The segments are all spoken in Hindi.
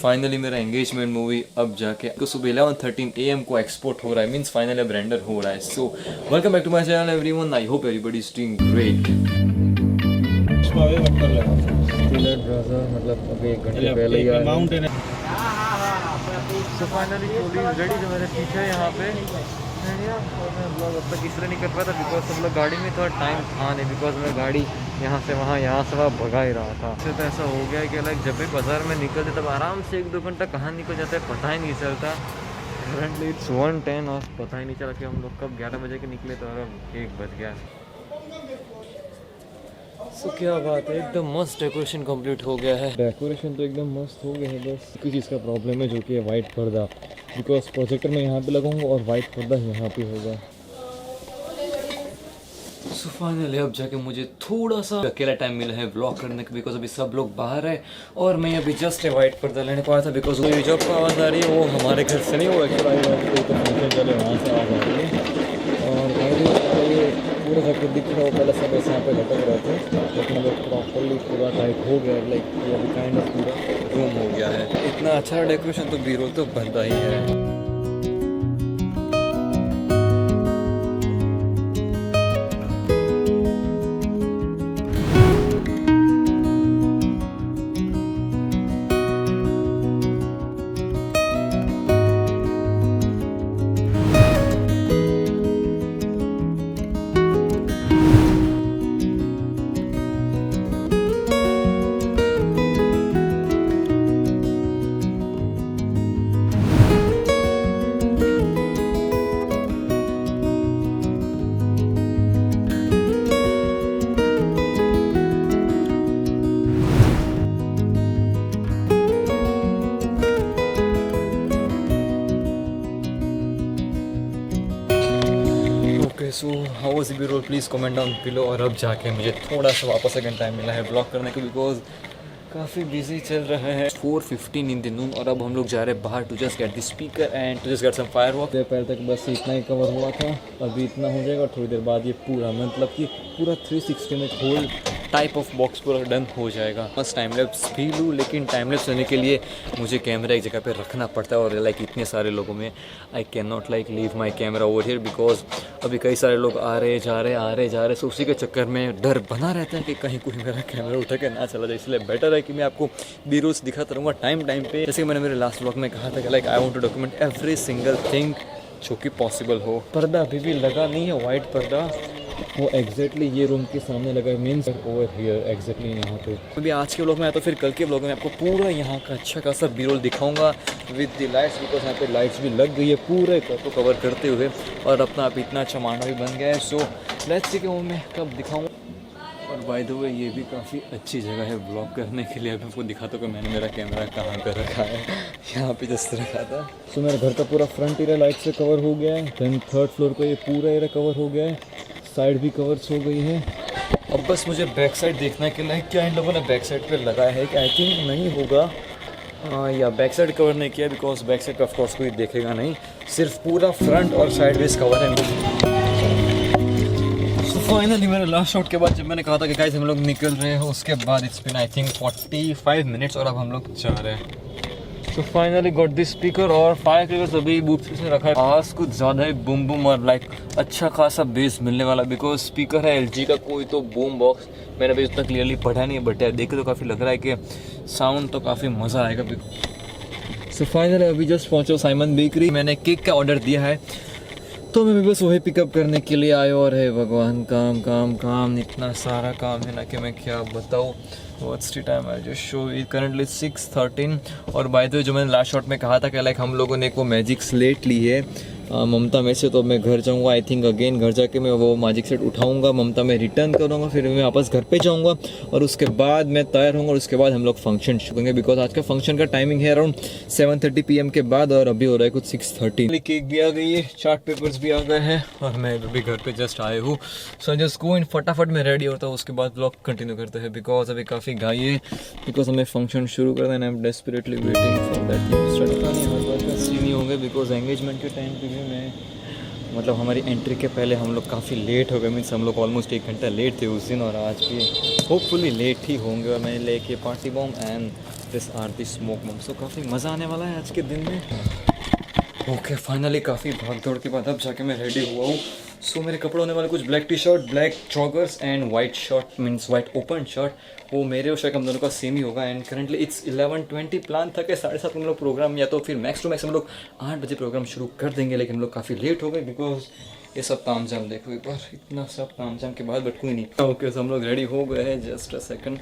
फाइनली मेरा एंगेजमेंट मूवी अब जाके तो सुबह 11:13 AM को एक्सपोर्ट हो रहा है, मींस फाइनली अब रेंडर हो रहा है। So welcome back to my channel everyone, I hope everybody is doing great. मतलब अभी 1 घंटे पहले ही आया। सो फाइनली पुलिस रेडी जो मेरे पीछे है यहाँ पे, और मैं ब्लॉग अब तक इसलिए नहीं कर पाया था बिकॉज सब लोग गाड़ी में थोड़ा टाइम था नहीं, बिकॉज मैं गाड़ी यहाँ से वहाँ भगा ही रहा था। तो ऐसा हो गया कि लाइक जब भी बाज़ार में निकलते तब आराम से 1-2 घंटा कहाँ निकल जाता है पता ही नहीं चलता। करंटली इट्स 1:10 और पता ही नहीं चला कि हम लोग कब 11 बजे के निकले तो अब 1 बज गया। सो क्या बात है, एकदम मस्त डेकोरेशन कंप्लीट हो गया है। डेकोरेशन तो एकदम मस्त हो गया है, बस कुछ चीज़ का प्रॉब्लम है जो कि है वाइट पर्दा, बिकॉज प्रोजेक्टर में यहाँ पे लगाऊंगा और वाइट पर्दा यहाँ पे होगा। सो फाइनली अब जाके मुझे थोड़ा सा अकेला टाइम मिला है व्लॉग करने का, बिकॉज अभी सब लोग बाहर है और मैं अभी जस्ट वाइट पर्दा लेने को आया था। बिकॉज वो जब आवाज़ आ रही है वो हमारे घर से नहीं, वो एक्चुअली फंक्शन चले वहाँ से आवाज़ आ रही है। और पूरा जगह दिख रहा हो, पहले सब ऐसे यहाँ पे लटक रहे थे, लेकिन अगर प्रॉपरली पूरा टाइट हो गया, लाइक अभी काइंड ऑफ पूरा रूम हो गया है। इतना अच्छा डेकोरेशन तो बी रोल तो बनता ही है। So how was the role, please comment down below. और अब जाके मुझे थोड़ा सा वापस सेकंड टाइम मिला है ब्लॉग करने को, बिकॉज काफ़ी बिजी चल रहा है। 4:15 इन द नून और अब हम लोग जा रहे हैं बाहर to just get the speaker and to just get some firework. पहले तक बस इतना ही कवर हुआ था, अभी इतना हो जाएगा और थोड़ी देर बाद ये पूरा मतलब कि पूरा 360 में होल टाइप ऑफ बॉक्स पूरा डन हो जाएगा। बस टाइम लैप्स भी लूँ, लेकिन टाइम लैप्स लेने के लिए मुझे कैमरा एक जगह पे रखना पड़ता है और लाइक इतने सारे लोगों में I can not like leave my camera over here, because अभी कई सारे लोग आ रहे जा रहे सो उसी के चक्कर में डर बना रहता है कि कहीं कोई मेरा कैमरा उठा के ना चला जाए। इसलिए बेटर है कि मैं आपको बी रोल्स दिखाता रहूँगा टाइम पे। जैसे कि मैंने मेरे लास्ट व्लॉग में कहा था कि like I want to document every single thing जो कि पॉसिबल हो। पर्दा अभी भी लगा नहीं है, वाइट पर्दा वो एग्जैक्टली ये रूम के सामने लगा है, मीन्स ओवर हियर एग्जैक्टली यहाँ पे। अभी आज के व्लॉग में आया तो फिर कल के व्लॉग में आपको पूरा यहाँ का अच्छा खासा बी रोल दिखाऊंगा विद द लाइट्स, बिकॉज यहाँ पे लाइट्स भी लग गई है पूरे को कवर करते हुए और अपना आप इतना अच्छा मांडा भी बन गया है। सो लेट्स सी कि वो मैं कब दिखाऊँगा। और बाय द वे ये भी काफ़ी अच्छी जगह है ब्लॉग करने के लिए। अभी आपको दिखाता हूँ कि मैंने मेरा कैमरा कहाँ पर रखा है, यहाँ पे जस्ट रखा था। सो मेरे घर का पूरा फ्रंट एरिया लाइट से कवर हो गया है, देन 3rd फ्लोर का ये पूरा एरिया कवर हो गया है, साइड भी कवर्स हो गई है। अब बस मुझे बैक साइड देखना है कि लाइक क्या इन लोगों ने बैक साइड पे लगाया है कि आई थिंक नहीं होगा या बैक साइड कवर नहीं किया, because back side of course कोई देखेगा नहीं, सिर्फ पूरा फ्रंट और साइड वेज कवर है। सो फाइनली मेरे लास्ट शॉट के बाद जब मैंने कहा था कि गाइस हम लोग निकल रहे हैं, उसके बाद it's been I think 45 minutes और अब हम लोग जा रहे हैं। तो फाइनली गॉट दिस स्पीकर और फायर क्रैकर्स अभी बूथ में रखा है। आवाज़ कुछ ज़्यादा ही बूम बूम और लाइक अच्छा खासा बेस मिलने वाला, बिकॉज स्पीकर है LG का, कोई तो बूम बॉक्स मैंने अभी उतना क्लियरली पढ़ा नहीं है, बट यार देखे तो काफ़ी लग रहा है कि साउंड तो काफ़ी मज़ा आएगा। सो फाइनली अभी जस्ट पहुँचो साइमन बेकरी, मैंने केक का ऑर्डर दिया है तो मैं भी बस वही पिकअप करने के लिए आया। और है भगवान काम काम काम, इतना सारा काम है ना कि मैं क्या बताऊँ। What's the time, I just show it currently 6:13। और बाय द वे जो मैंने लास्ट शॉट में कहा था कि लाइक हम लोगों ने एक वो मैजिक स्लेट ली है ममता में से, तो मैं घर जाऊंगा आई थिंक अगेन, घर जाके मैं वो मैजिक सेट उठाऊंगा, ममता में रिटर्न करूंगा, फिर मैं वापस घर पे जाऊंगा और उसके बाद मैं तैयार होऊंगा और उसके बाद हम लोग फंक्शन शुरू करेंगे, बिकॉज आज का फंक्शन का टाइमिंग है अराउंड 7:30 PM के बाद और अभी हो रहा है कुछ 6:30। केक भी आ गई है, चार्ट पेपर्स भी आ गए हैं और मैं अभी घर पे जस्ट आए हूँ। सो जस्ट गो इन, फटाफट में रेडी होता हूँ, उसके बाद ब्लॉग कंटिन्यू करते हैं, बिकॉज अभी काफ़ी घाई है, बिकॉज हमें फंक्शन शुरू करना है। I am desperately waiting for that. Scene ही होंगे बिकॉज एंगेजमेंट के टाइम पे भी मैं मतलब हमारी एंट्री के पहले हम लोग काफ़ी लेट हो गए, मीन्स हम लोग ऑलमोस्ट 1 घंटा लेट थे उस दिन, और आज भी होपफुली लेट ही होंगे। और मैंने लेके पार्टी बॉम्ब एंड दिस आरती स्मोक बॉम्ब, सो काफ़ी मज़ा आने वाला है आज के दिन में। ओके फाइनली काफ़ी भाग दौड़ के बाद अब जाके मैं रेडी हुआ हूँ। सो मेरे कपड़े होने वाले कुछ black T shirt, black joggers and white shirt, means white open shirt. वो मेरे और शायद हम दोनों का सेम ही होगा। एंड करंटली इट्स 11:20, प्लान था कि 7:30 हम लोग प्रोग्राम, या तो फिर मैक्स टू मैक्स हम लोग 8 बजे प्रोग्राम शुरू कर देंगे, लेकिन हम लोग काफ़ी लेट हो गए बिकॉज ये सब तामझाम देखो एक बार, इतना सब तामझाम के बाद बट कोई नहीं। ओके सो हम लोग रेडी हो गए हैं, जस्ट अ सेकंड।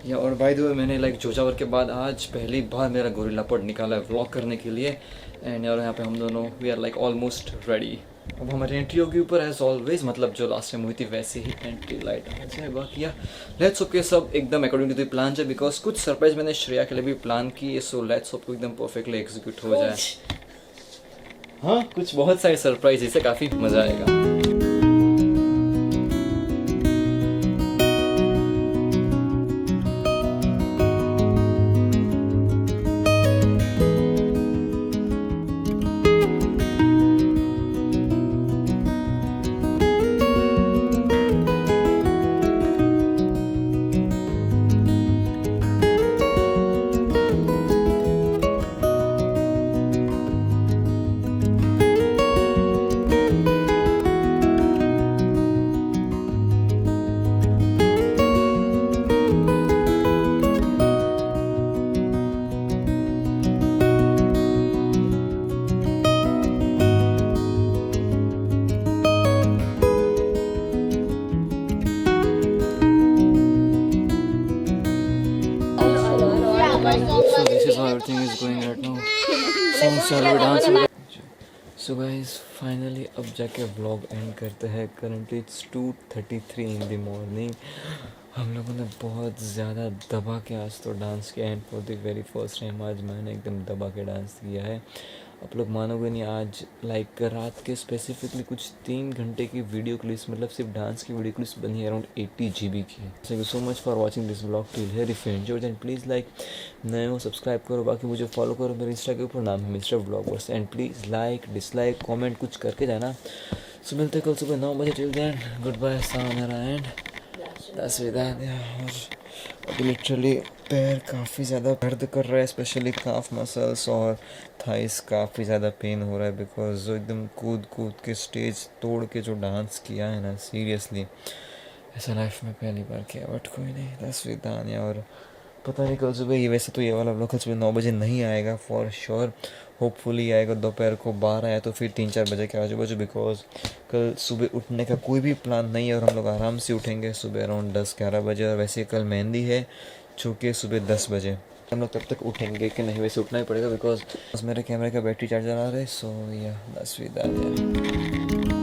या और बाय द वे मैंने लाइक जोजावर के बाद आज पहली बार मेरा गोरिल्ला पॉड निकाला है व्लॉग करने के लिए। एंड यार यहाँ पे हम दोनों we are like almost ready. अब हमारी एंट्री होगी ऊपर एज ऑलवेज, मतलब जो लास्ट टाइम हुई थी वैसे ही एंट्री लाइट आ जाए। बाकी यार लेट्स होप के सब एकदम अकॉर्डिंग टू द प्लान है, बिकॉज कुछ सरप्राइज मैंने श्रेया के लिए भी प्लान की है। सो लेट्स होप को एकदम परफेक्टली एग्जीक्यूट हो जाए। हाँ कुछ बहुत सारे सरप्राइज, इससे काफ़ी मज़ा आएगा। So this is how everything is going right now. Songs चल रहे, डांस हो रहा है। So guys finally अब जाके व्लॉग एंड करते हैं। Currently it's 2:33 in the morning. हम लोगों ने बहुत ज़्यादा दबा के आज तो डांस किया, and for the very first time आज मैंने एकदम दबा के डांस किया है। आप लोग मानोगे नहीं, आज लाइक रात के स्पेसिफिकली कुछ 3 घंटे की वीडियो क्लिप्स, मतलब सिर्फ डांस की वीडियो क्लिप्स बनी है अराउंड 80 GB की। Thank you so much for watching this blog till here. If you enjoyed then please like, नए हो सब्सक्राइब करो, बाकी मुझे फॉलो करो। मेरे इंस्टा के ऊपर नाम है mister vloggers, and please like dislike comment कुछ करके जाना। सो मिलते कल सुबह 9 बजे। टिल देन गुड बाय, सारा एंड दस विदान। और अभी लिटरली पैर काफ़ी ज़्यादा दर्द कर रहा है, स्पेशली काफ मसल्स और थाइस काफ़ी ज़्यादा पेन हो रहा है, बिकॉज जो एकदम कूद कूद के स्टेज तोड़ के जो डांस किया है ना, सीरियसली ऐसा लाइफ में पहली बार किया। बट कोई नहीं, दस विदान। और पता नहीं कल सुबह ये, वैसे तो ये वाला व्लॉग कल सुबह 9 बजे नहीं आएगा फॉर श्योर, होपफुली आएगा दोपहर को 12 या तो फिर 3-4 बजे के आजू बाजू, बिकॉज कल सुबह उठने का कोई भी प्लान नहीं है। और हम लोग आराम से उठेंगे सुबह अराउंड 10-11 बजे। और वैसे कल मेहंदी है जो कि सुबह 10 बजे। हम लोग तब तक उठेंगे कि नहीं, वैसे उठना ही पड़ेगा बिकॉज मेरे कैमरे का बैटरी चार्जर आ रहा है। सो या 10 विदा।